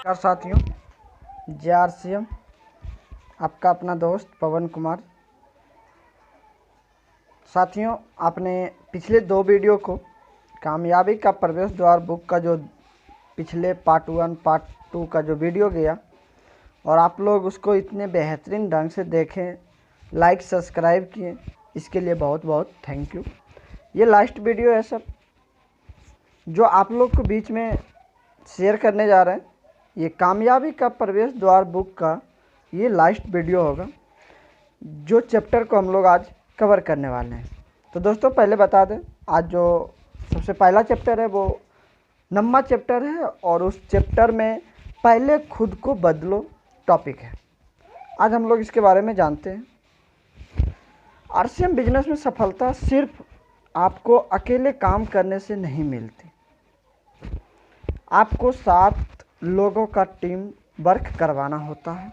नमस्कार साथियों, JRCM आपका अपना दोस्त पवन कुमार। साथियों, आपने पिछले 2 वीडियो को कामयाबी का प्रवेश द्वार बुक का जो पिछले पार्ट 1 पार्ट 2 का जो वीडियो गया और आप लोग उसको इतने बेहतरीन ढंग से देखें, लाइक सब्सक्राइब किए, इसके लिए बहुत बहुत थैंक यू। ये लास्ट वीडियो है सब जो आप लोग को बीच में शेयर करने जा रहे हैं। ये कामयाबी का प्रवेश द्वार बुक का ये लास्ट वीडियो होगा जो चैप्टर को हम लोग आज कवर करने वाले हैं। तो दोस्तों, पहले बता दें, आज जो सबसे पहला चैप्टर है वो 9वां चैप्टर है और उस चैप्टर में पहले खुद को बदलो टॉपिक है। आज हम लोग इसके बारे में जानते हैं। RCM बिजनेस में सफलता सिर्फ आपको अकेले काम करने से नहीं मिलती, आपको 7 लोगों का टीम वर्क करवाना होता है।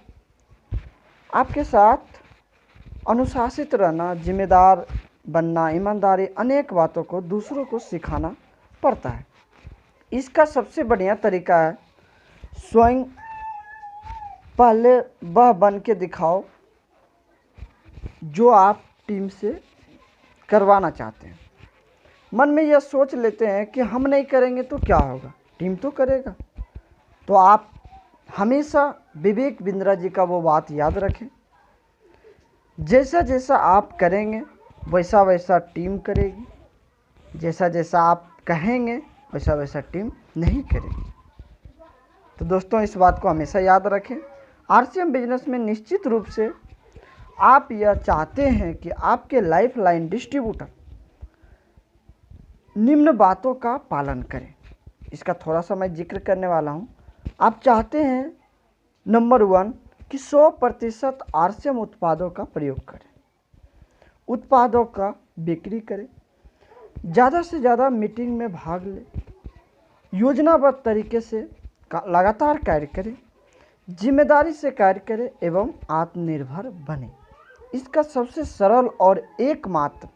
आपके साथ अनुशासित रहना, जिम्मेदार बनना, ईमानदारी, अनेक बातों को दूसरों को सिखाना पड़ता है। इसका सबसे बढ़िया तरीका है स्वयं पहले वह बन के दिखाओ जो आप टीम से करवाना चाहते हैं। मन में यह सोच लेते हैं कि हम नहीं करेंगे तो क्या होगा, टीम तो करेगा। तो आप हमेशा विवेक बिंद्रा जी का वो बात याद रखें, जैसा जैसा आप करेंगे वैसा वैसा टीम करेगी, जैसा जैसा आप कहेंगे वैसा वैसा टीम नहीं करेगी। तो दोस्तों, इस बात को हमेशा याद रखें। RCM बिजनेस में निश्चित रूप से आप यह चाहते हैं कि आपके लाइफलाइन डिस्ट्रीब्यूटर निम्न बातों का पालन करें। इसका थोड़ा सा मैं जिक्र करने वाला हूँ। आप चाहते हैं नंबर 1 कि 100% RCM उत्पादों का प्रयोग करें, उत्पादों का बिक्री करें, ज़्यादा से ज़्यादा मीटिंग में भाग लें, योजनाबद्ध तरीके से लगातार कार्य करें, जिम्मेदारी से कार्य करें एवं आत्मनिर्भर बने। इसका सबसे सरल और एकमात्र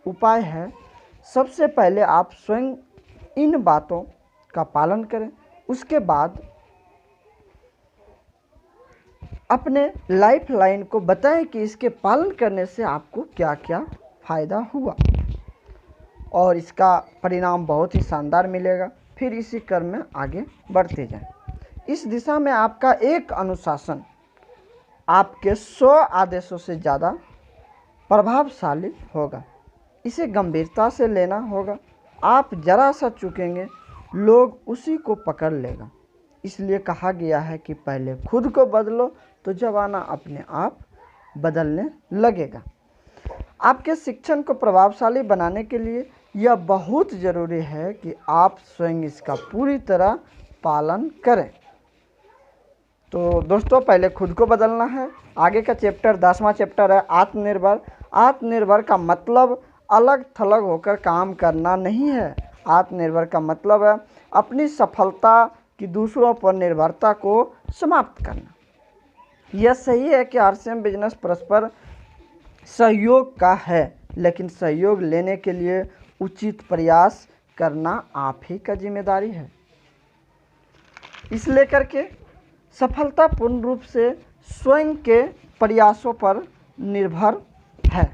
उपाय है, सबसे पहले आप स्वयं इन बातों का पालन करें, उसके बाद अपने लाइफलाइन को बताएं कि इसके पालन करने से आपको क्या क्या फ़ायदा हुआ और इसका परिणाम बहुत ही शानदार मिलेगा। फिर इसी क्रम में आगे बढ़ते जाएं। इस दिशा में आपका एक अनुशासन आपके 100 आदेशों से ज़्यादा प्रभावशाली होगा। इसे गंभीरता से लेना होगा। आप जरा सा चूकेंगे, लोग उसी को पकड़ लेगा। इसलिए कहा गया है कि पहले खुद को बदलो तो जमाना अपने आप बदलने लगेगा। आपके शिक्षण को प्रभावशाली बनाने के लिए यह बहुत ज़रूरी है कि आप स्वयं इसका पूरी तरह पालन करें। तो दोस्तों, पहले खुद को बदलना है। आगे का चैप्टर 10वां चैप्टर है आत्मनिर्भर। आत्मनिर्भर का मतलब अलग थलग होकर काम करना नहीं है। आत्मनिर्भर का मतलब है अपनी सफलता की दूसरों पर निर्भरता को समाप्त करना। यह सही है कि RCM बिजनेस परस्पर सहयोग का है, लेकिन सहयोग लेने के लिए उचित प्रयास करना आप ही का जिम्मेदारी है। इस लेकर के सफलता पूर्ण रूप से स्वयं के प्रयासों पर निर्भर है।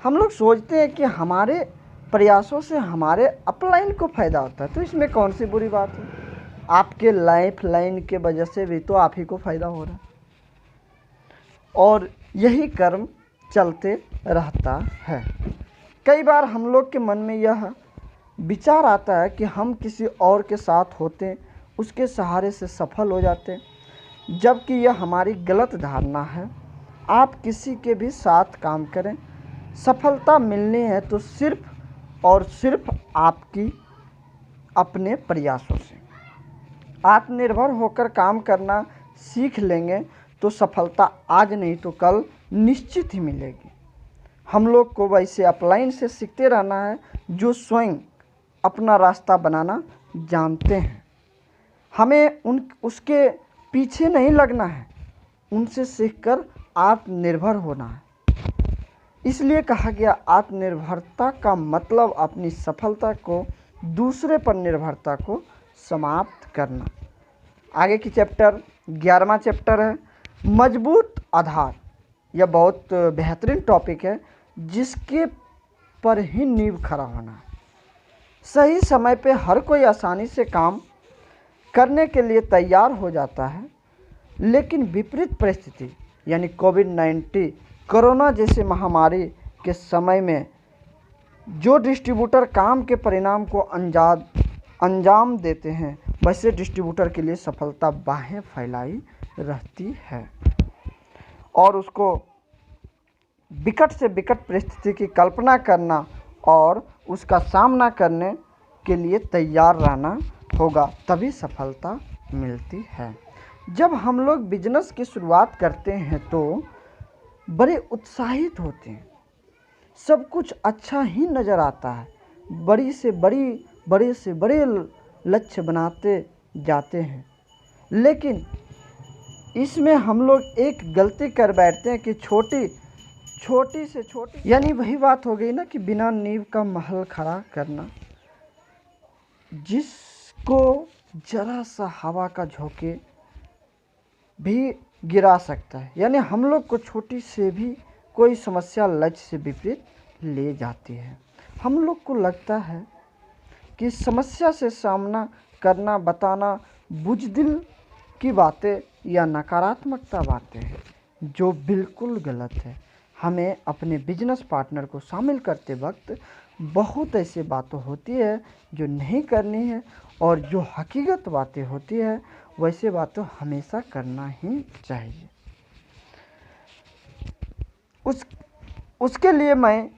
हम लोग सोचते हैं कि हमारे प्रयासों से हमारे अपलाइन को फ़ायदा होता है, तो इसमें कौन सी बुरी बात है। आपके लाइफलाइन के वजह से भी तो आप ही को फ़ायदा हो रहा है और यही कर्म चलते रहता है। कई बार हम लोग के मन में यह विचार आता है कि हम किसी और के साथ होते, उसके सहारे से सफल हो जाते, जबकि यह हमारी गलत धारणा है। आप किसी के भी साथ काम करें, सफलता मिलनी है तो सिर्फ और सिर्फ आपकी अपने प्रयासों से। आत्मनिर्भर होकर काम करना सीख लेंगे तो सफलता आज नहीं तो कल निश्चित ही मिलेगी। हम लोग को वैसे अपलाइन से सीखते रहना है जो स्वयं अपना रास्ता बनाना जानते हैं। हमें उसके पीछे नहीं लगना है, उनसे सीखकर आत्मनिर्भर होना है। इसलिए कहा गया आत्मनिर्भरता का मतलब अपनी सफलता को दूसरे पर निर्भरता को समाप्त करना। आगे की चैप्टर 11वां चैप्टर है मजबूत आधार। यह बहुत बेहतरीन टॉपिक है जिसके पर ही नींव खड़ा होना है। सही समय पे हर कोई आसानी से काम करने के लिए तैयार हो जाता है, लेकिन विपरीत परिस्थिति यानी कोविड-19 कोरोना जैसे महामारी के समय में जो डिस्ट्रीब्यूटर काम के परिणाम को अंजाम देते हैं, वैसे डिस्ट्रीब्यूटर के लिए सफलता बाहें फैलाई रहती है और उसको विकट से विकट परिस्थिति की कल्पना करना और उसका सामना करने के लिए तैयार रहना होगा, तभी सफलता मिलती है। जब हम लोग बिजनेस की शुरुआत करते हैं तो बड़े उत्साहित होते हैं, सब कुछ अच्छा ही नज़र आता है, बड़े से बड़े लक्ष्य बनाते जाते हैं, लेकिन इसमें हम लोग एक गलती कर बैठते हैं कि छोटी से छोटी, यानी वही बात हो गई ना कि बिना नींव का महल खड़ा करना, जिसको जरा सा हवा का झोंके भी गिरा सकता है। यानी हम लोग को छोटी से भी कोई समस्या लक्ष्य से विपरीत ले जाती है। हम लोग को लगता है कि समस्या से सामना करना, बताना बुज़दिल की बातें या नकारात्मकता बातें हैं, जो बिल्कुल गलत है। हमें अपने बिजनेस पार्टनर को शामिल करते वक्त बहुत ऐसी बातें होती है जो नहीं करनी है, और जो हकीकत बातें होती है वैसे बातें हमेशा करना ही चाहिए। उसके लिए मैं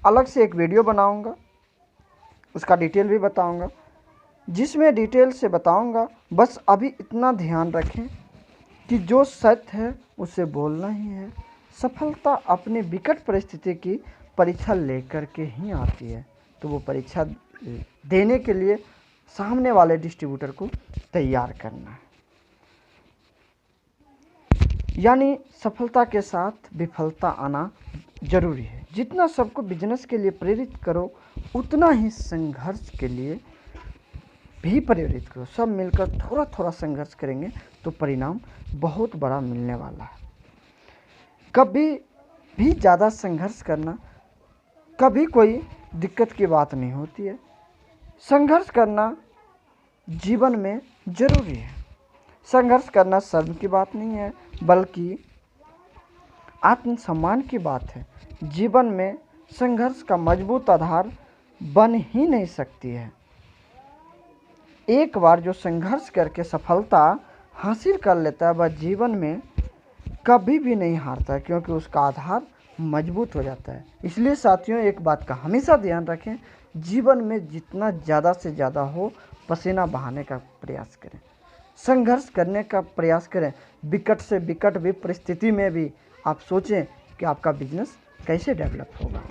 अलग से एक वीडियो बनाऊंगा, उसका डिटेल भी बताऊंगा, जिसमें डिटेल से बताऊंगा। बस अभी इतना ध्यान रखें कि जो सत्य है उसे बोलना ही है। सफलता अपने विकट परिस्थिति की परीक्षा लेकर के ही आती है, तो वो परीक्षा देने के लिए सामने वाले डिस्ट्रीब्यूटर को तैयार करना है। यानी सफलता के साथ विफलता आना जरूरी है। जितना सबको बिजनेस के लिए प्रेरित करो, उतना ही संघर्ष के लिए भी प्रेरित करो। सब मिलकर थोड़ा थोड़ा संघर्ष करेंगे तो परिणाम बहुत बड़ा मिलने वाला है। कभी भी ज़्यादा संघर्ष करना कभी कोई दिक्कत की बात नहीं होती है। संघर्ष करना जीवन में ज़रूरी है। संघर्ष करना शर्म की बात नहीं है, बल्कि आत्मसम्मान की बात है। जीवन में संघर्ष का मजबूत आधार बन ही नहीं सकती है। एक बार जो संघर्ष करके सफलता हासिल कर लेता है, वह जीवन में कभी भी नहीं हारता, क्योंकि उसका आधार मजबूत हो जाता है। इसलिए साथियों, एक बात का हमेशा ध्यान रखें, जीवन में जितना ज़्यादा से ज़्यादा हो पसीना बहाने का प्रयास करें, संघर्ष करने का प्रयास करें। विकट से विकट भी परिस्थिति में भी आप सोचें कि आपका बिजनेस कैसे डेवलप होगा।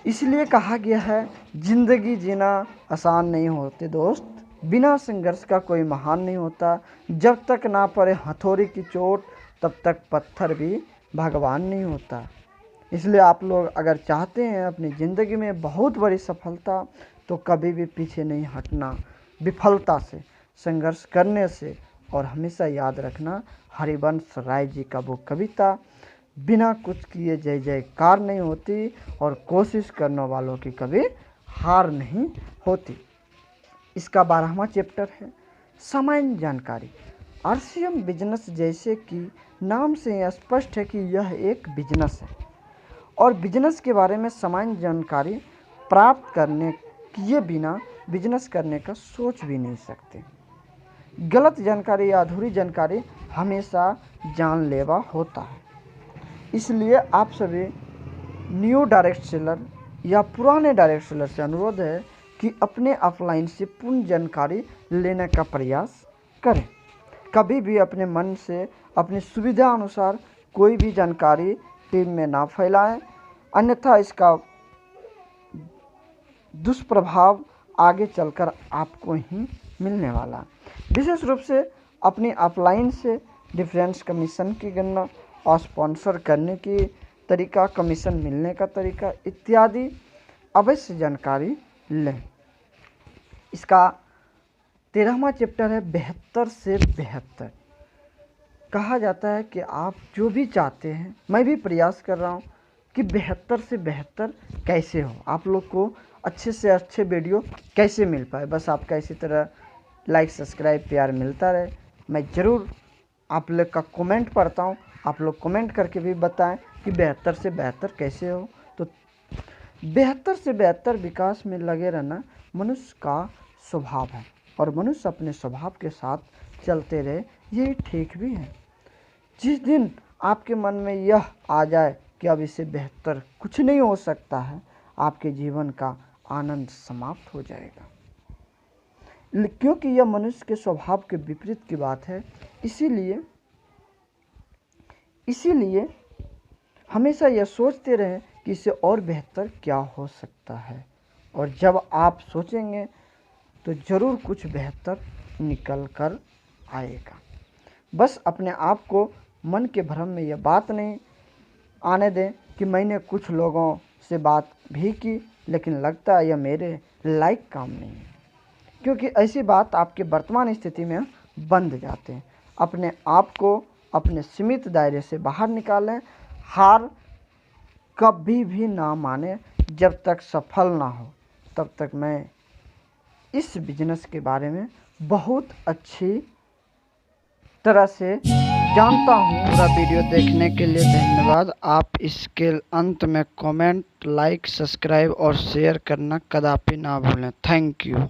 इसलिए कहा गया है, जिंदगी जीना आसान नहीं होती दोस्त, बिना संघर्ष का कोई महान नहीं होता। जब तक ना पड़े हथौड़ी की चोट, तब तक पत्थर भी भगवान नहीं होता। इसलिए आप लोग अगर चाहते हैं अपनी ज़िंदगी में बहुत बड़ी सफलता, तो कभी भी पीछे नहीं हटना, विफलता से संघर्ष करने से। और हमेशा याद रखना, हरिवंश राय जी का वो कविता, बिना कुछ किए जय जयकार नहीं होती, और कोशिश करने वालों की कभी हार नहीं होती। इसका 12वां चैप्टर है सामान्य जानकारी। RCM बिजनेस, जैसे कि नाम से स्पष्ट है कि यह एक बिजनेस है, और बिजनेस के बारे में सामान्य जानकारी प्राप्त करने किए बिना बिजनेस करने का सोच भी नहीं सकते। गलत जानकारी या अधूरी जानकारी हमेशा जानलेवा होता है। इसलिए आप सभी न्यू डायरेक्ट सेलर या पुराने डायरेक्ट सेलर से अनुरोध है कि अपने ऑफलाइन से पूर्ण जानकारी लेने का प्रयास करें। कभी भी अपने मन से अपनी सुविधा अनुसार कोई भी जानकारी टीम में ना फैलाएं, अन्यथा इसका दुष्प्रभाव आगे चलकर आपको ही मिलने वाला। विशेष रूप से अपनी ऑफलाइन से डिफरेंस कमीशन की गणना और स्पॉन्सर करने की तरीका, कमीशन मिलने का तरीका इत्यादि अवश्य जानकारी लें। इसका 13वां चैप्टर है 72 से 72। कहा जाता है कि आप जो भी चाहते हैं, मैं भी प्रयास कर रहा हूँ कि 72 से 72 कैसे हो, आप लोग को अच्छे से अच्छे वीडियो कैसे मिल पाए। बस आपका इसी तरह लाइक सब्सक्राइब प्यार मिलता रहे। मैं ज़रूर आप लोग का कमेंट पढ़ता हूँ, आप लोग कमेंट करके भी बताएं कि 72 से 72 कैसे हो। तो 72 से 72 विकास में लगे रहना मनुष्य का स्वभाव है, और मनुष्य अपने स्वभाव के साथ चलते रहे, यही ठीक भी है। जिस दिन आपके मन में यह आ जाए कि अब इससे बेहतर कुछ नहीं हो सकता है, आपके जीवन का आनंद समाप्त हो जाएगा, क्योंकि यह मनुष्य के स्वभाव के विपरीत की बात है। इसीलिए हमेशा यह सोचते रहें कि इससे और बेहतर क्या हो सकता है, और जब आप सोचेंगे तो ज़रूर कुछ बेहतर निकल कर आएगा। बस अपने आप को मन के भ्रम में यह बात नहीं आने दें कि मैंने कुछ लोगों से बात भी की लेकिन लगता है यह मेरे लायक काम नहीं है, क्योंकि ऐसी बात आपके वर्तमान स्थिति में बंध जाते हैं। अपने आप को अपने सीमित दायरे से बाहर निकालें। हार कभी भी ना माने, जब तक सफल ना हो तब तक। मैं इस बिजनेस के बारे में बहुत अच्छी तरह से जानता हूँ। पूरा वीडियो देखने के लिए धन्यवाद। आप इसके अंत में कमेंट, लाइक, सब्सक्राइब और शेयर करना कदापि ना भूलें। Thank you.